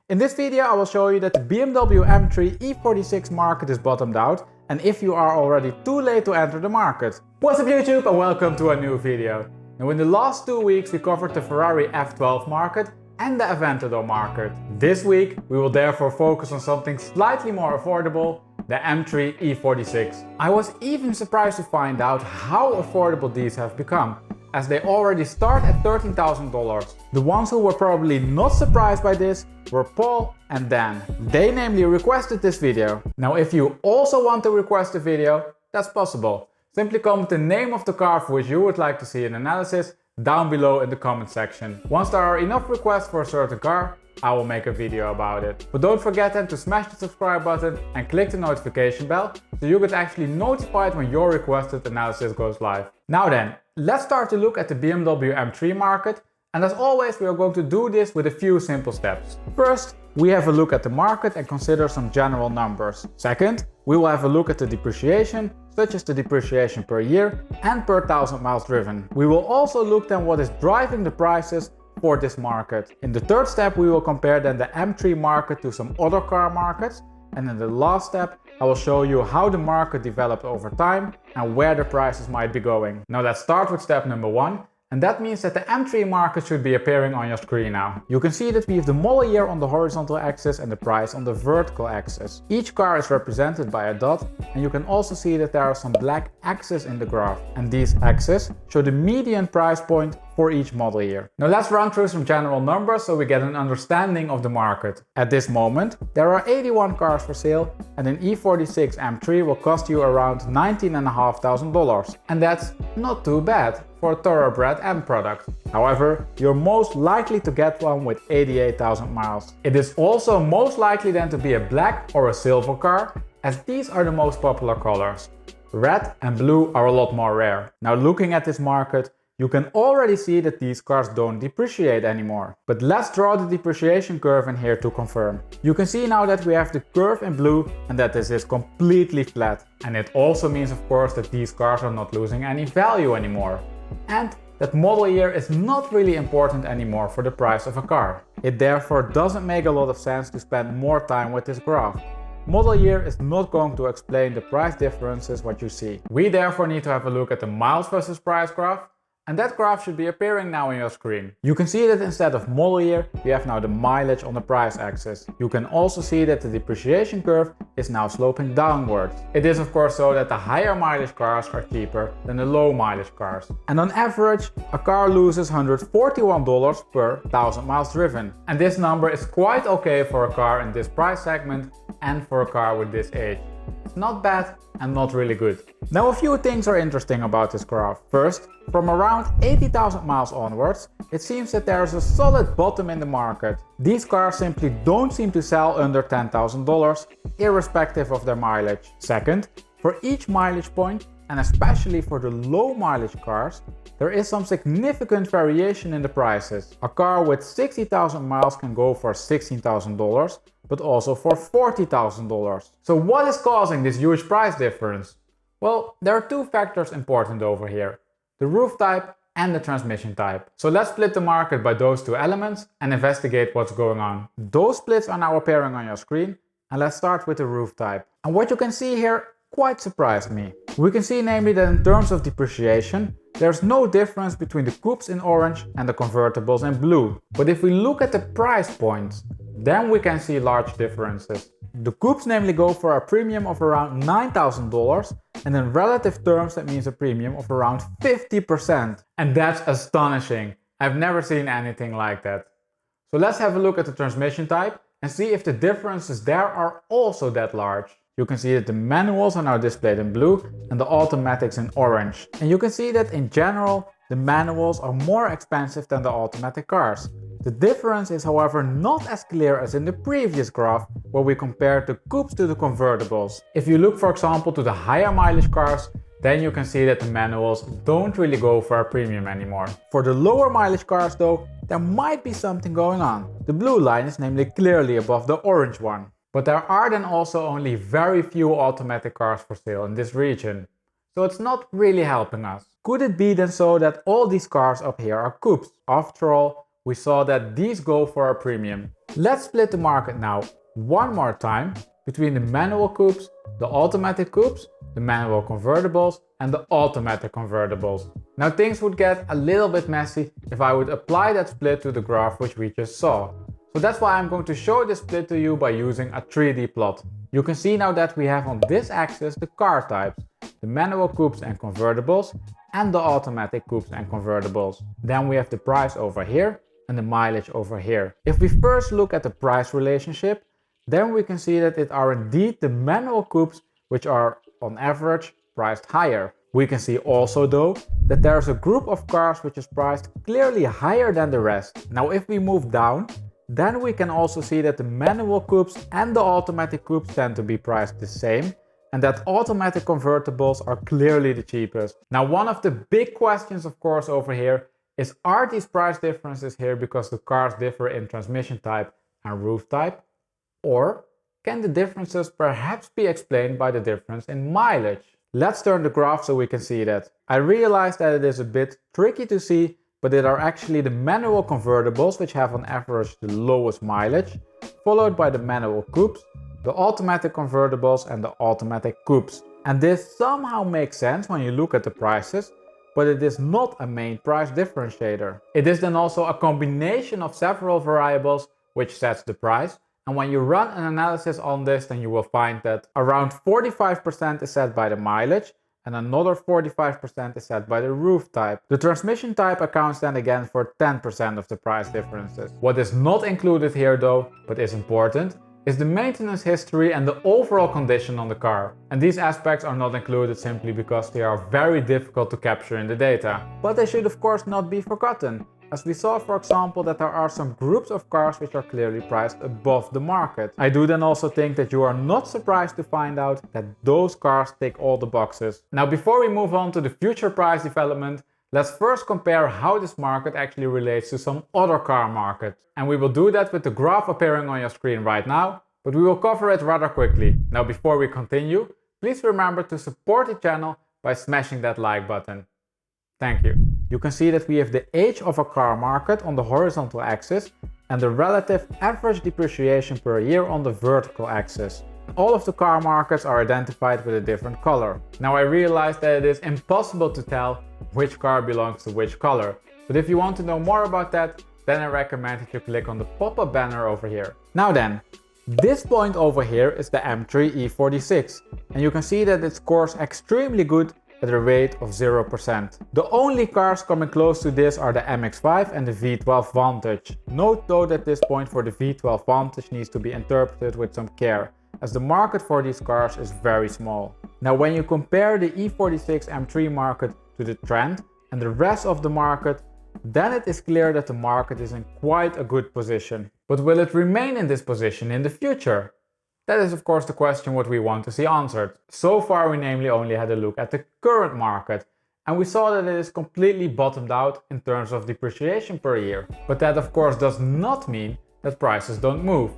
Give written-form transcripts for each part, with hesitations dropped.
In this video I will show you that the BMW M3 E46 market is bottomed out and if you are already too late to enter the market. What's up YouTube and welcome to a new video. Now in the last 2 weeks we covered the Ferrari F12 market and the Aventador market. This week we will therefore focus on something slightly more affordable, the M3 E46. I was even surprised to find out how affordable these have become, as they already start at $13,000. The ones who were probably not surprised by this were Paul and Dan. They namely requested this video. Now if you also want to request a video, that's possible. Simply comment the name of the car for which you would like to see an analysis down below in the comment section. Once there are enough requests for a certain car, I will make a video about it. But don't forget then to smash the subscribe button and click the notification bell so you get actually notified when your requested analysis goes live. Now then, let's start to look at the BMW M3 market, and as always we are going to do this with a few simple steps. First, we have a look at the market and consider some general numbers. Second, we will have a look at the depreciation, such as the depreciation per year and per 1,000 miles driven. We will also look then what is driving the prices for this market. In the third step we will compare then the M3 market to some other car markets, and in the last step I will show you how the market developed over time and where the prices might be going. Now let's start with step number 1, and that means that the M3 market should be appearing on your screen now. You can see that we have the model year on the horizontal axis and the price on the vertical axis. Each car is represented by a dot, and you can also see that there are some black axes in the graph, and these axes show the median price point for each model year. Now let's run through some general numbers so we get an understanding of the market. At this moment there are 81 cars for sale, and an E46 M3 will cost you around $19,500, and that's not too bad for a thoroughbred M product. However, you're most likely to get one with 88,000 miles. It is also most likely then to be a black or a silver car, as these are the most popular colors. Red and blue are a lot more rare. Now looking at this market, you can already see that these cars don't depreciate anymore. But let's draw the depreciation curve in here to confirm. You can see now that we have the curve in blue and that this is completely flat. And it also means of course that these cars are not losing any value anymore. And that model year is not really important anymore for the price of a car. It therefore doesn't make a lot of sense to spend more time with this graph. Model year is not going to explain the price differences what you see. We therefore need to have a look at the miles versus price graph, and that graph should be appearing now on your screen. You can see that instead of model year, we have now the mileage on the price axis. You can also see that the depreciation curve is now sloping downwards. It is of course so that the higher mileage cars are cheaper than the low mileage cars. And on average, a car loses $141 per 1,000 miles driven. And this number is quite okay for a car in this price segment and for a car with this age. It's not bad and not really good. Now a few things are interesting about this graph. First, from around 80,000 miles onwards, it seems that there is a solid bottom in the market. These cars simply don't seem to sell under $10,000, irrespective of their mileage. Second, for each mileage point, and especially for the low mileage cars, there is some significant variation in the prices. A car with 60,000 miles can go for $16,000, but also for $40,000. So what is causing this huge price difference? Well, there are two factors important over here: the roof type and the transmission type. So let's split the market by those two elements and investigate what's going on. Those splits are now appearing on your screen, and let's start with the roof type. And what you can see here quite surprised me. We can see namely that in terms of depreciation, there's no difference between the coupes in orange and the convertibles in blue. But if we look at the price points, then we can see large differences. The coupes namely go for a premium of around $9,000, and in relative terms that means a premium of around 50%. And that's astonishing. I've never seen anything like that. So let's have a look at the transmission type and see if the differences there are also that large. You can see that the manuals are now displayed in blue and the automatics in orange. And you can see that in general, the manuals are more expensive than the automatic cars. The difference is however not as clear as in the previous graph where we compared the coupes to the convertibles. If you look for example to the higher mileage cars, then you can see that the manuals don't really go for a premium anymore. For the lower mileage cars though, there might be something going on. The blue line is namely clearly above the orange one. But there are then also only very few automatic cars for sale in this region. So it's not really helping us. Could it be then so that all these cars up here are coupes? After all, we saw that these go for a premium. Let's split the market now one more time between the manual coupes, the automatic coupes, the manual convertibles and the automatic convertibles. Now things would get a little bit messy if I would apply that split to the graph which we just saw. So that's why I'm going to show this split to you by using a 3D plot. You can see now that we have on this axis the car types, the manual coupes and convertibles and the automatic coupes and convertibles. Then we have the price over here and the mileage over here. If we first look at the price relationship, then we can see that it are indeed the manual coupes which are on average priced higher. We can see also though that there's a group of cars which is priced clearly higher than the rest. Now if we move down, then we can also see that the manual coupes and the automatic coupes tend to be priced the same and that automatic convertibles are clearly the cheapest. Now one of the big questions of course over here is, are these price differences here because the cars differ in transmission type and roof type? Or can the differences perhaps be explained by the difference in mileage? Let's turn the graph so we can see that. I realize that it is a bit tricky to see, but it are actually the manual convertibles which have on average the lowest mileage, followed by the manual coupes, the automatic convertibles and the automatic coupes. And this somehow makes sense when you look at the prices, but it is not a main price differentiator. It is then also a combination of several variables which sets the price. And when you run an analysis on this, then you will find that around 45% is set by the mileage and another 45% is set by the roof type. The transmission type accounts then again for 10% of the price differences. What is not included here though, but is important, is the maintenance history and the overall condition on the car. And these aspects are not included simply because they are very difficult to capture in the data. But they should of course not be forgotten, as we saw for example that there are some groups of cars which are clearly priced above the market. I do then also think that you are not surprised to find out that those cars tick all the boxes. Now before we move on to the future price development, let's first compare how this market actually relates to some other car markets. And we will do that with the graph appearing on your screen right now, but we will cover it rather quickly. Now before we continue, please remember to support the channel by smashing that like button. Thank you. You can see that we have the age of a car market on the horizontal axis and the relative average depreciation per year on the vertical axis. All of the car markets are identified with a different color. Now I realize that it is impossible to tell which car belongs to which color, but if you want to know more about that, then I recommend that you click on the pop-up banner over here. Now then, this point over here is the M3 E46 and you can see that it scores extremely good at a rate of 0%. The only cars coming close to this are the MX-5 and the V12 Vantage. Note though that this point for the V12 Vantage needs to be interpreted with some care, as the market for these cars is very small. Now when you compare the E46 M3 market to the trend and the rest of the market, then it is clear that the market is in quite a good position. But will it remain in this position in the future? That is of course the question what we want to see answered. So far we namely only had a look at the current market and we saw that it is completely bottomed out in terms of depreciation per year. But that of course does not mean that prices don't move.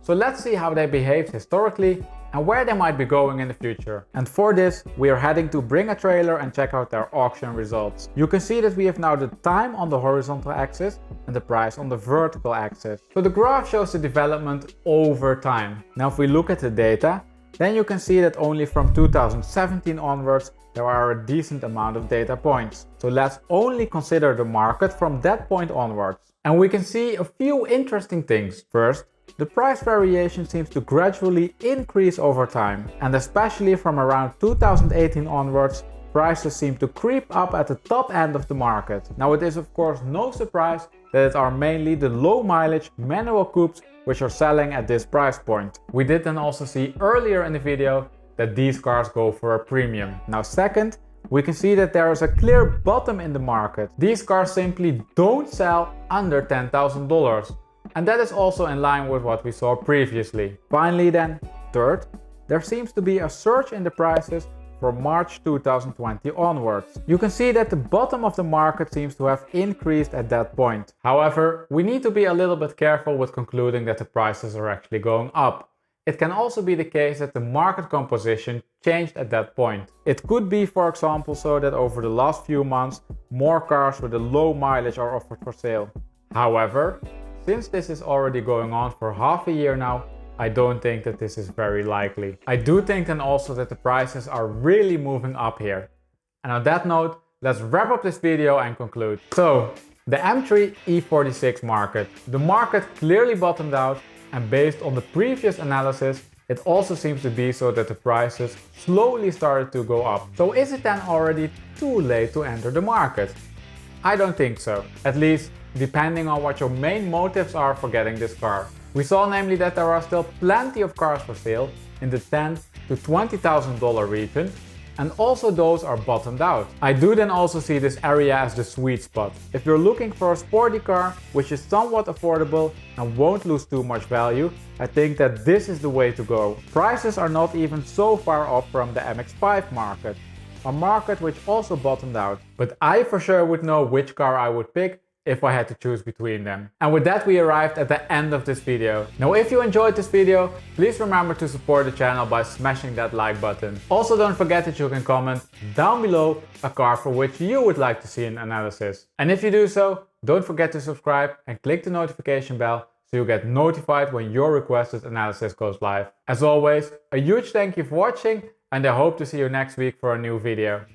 So let's see how they behaved historically and where they might be going in the future. And for this we are heading to Bring a Trailer and check out their auction results. You can see that we have now the time on the horizontal axis and the price on the vertical axis. So the graph shows the development over time. Now if we look at the data, then you can see that only from 2017 onwards there are a decent amount of data points. So let's only consider the market from that point onwards. And we can see a few interesting things. First, the price variation seems to gradually increase over time, and especially from around 2018 onwards, prices seem to creep up at the top end of the market. Now it is of course no surprise that it are mainly the low mileage manual coupes which are selling at this price point. We did then also see earlier in the video that these cars go for a premium. Now second, we can see that there is a clear bottom in the market. These cars simply don't sell under $10,000. And that is also in line with what we saw previously. Finally then, third, there seems to be a surge in the prices from March 2020 onwards. You can see that the bottom of the market seems to have increased at that point. However, we need to be a little bit careful with concluding that the prices are actually going up. It can also be the case that the market composition changed at that point. It could be, for example, so that over the last few months, more cars with a low mileage are offered for sale. However, since this is already going on for half a year now, I don't think that this is very likely. I do think then also that the prices are really moving up here. And on that note, let's wrap up this video and conclude. So, the M3 E46 market. The market clearly bottomed out, and based on the previous analysis, it also seems to be so that the prices slowly started to go up. So is it then already too late to enter the market? I don't think so. At least depending on what your main motives are for getting this car. We saw namely that there are still plenty of cars for sale in the $10,000 to $20,000 region, and also those are bottomed out. I do then also see this area as the sweet spot. If you're looking for a sporty car which is somewhat affordable and won't lose too much value, I think that this is the way to go. Prices are not even so far off from the MX-5 market, a market which also bottomed out. But I for sure would know which car I would pick if I had to choose between them. And with that, we arrived at the end of this video. Now, if you enjoyed this video, please remember to support the channel by smashing that like button. Also, don't forget that you can comment down below a car for which you would like to see an analysis. And if you do so, don't forget to subscribe and click the notification bell so you get notified when your requested analysis goes live. As always, a huge thank you for watching, and I hope to see you next week for a new video.